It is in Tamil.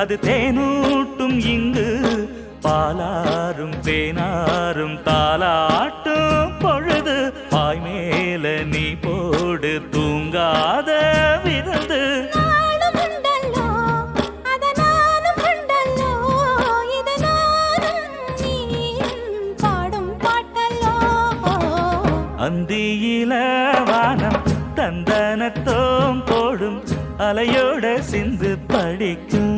அது தேனூட்டும் இங்கு பாலாரும் தேனாரும் தாலாட்டும் பொழுது பாய் மேல நீ போடு தூங்காத விருந்து அந்தியில வானம் தந்தனத்தோம் போடும் அலையோட சிந்து படிக்கும்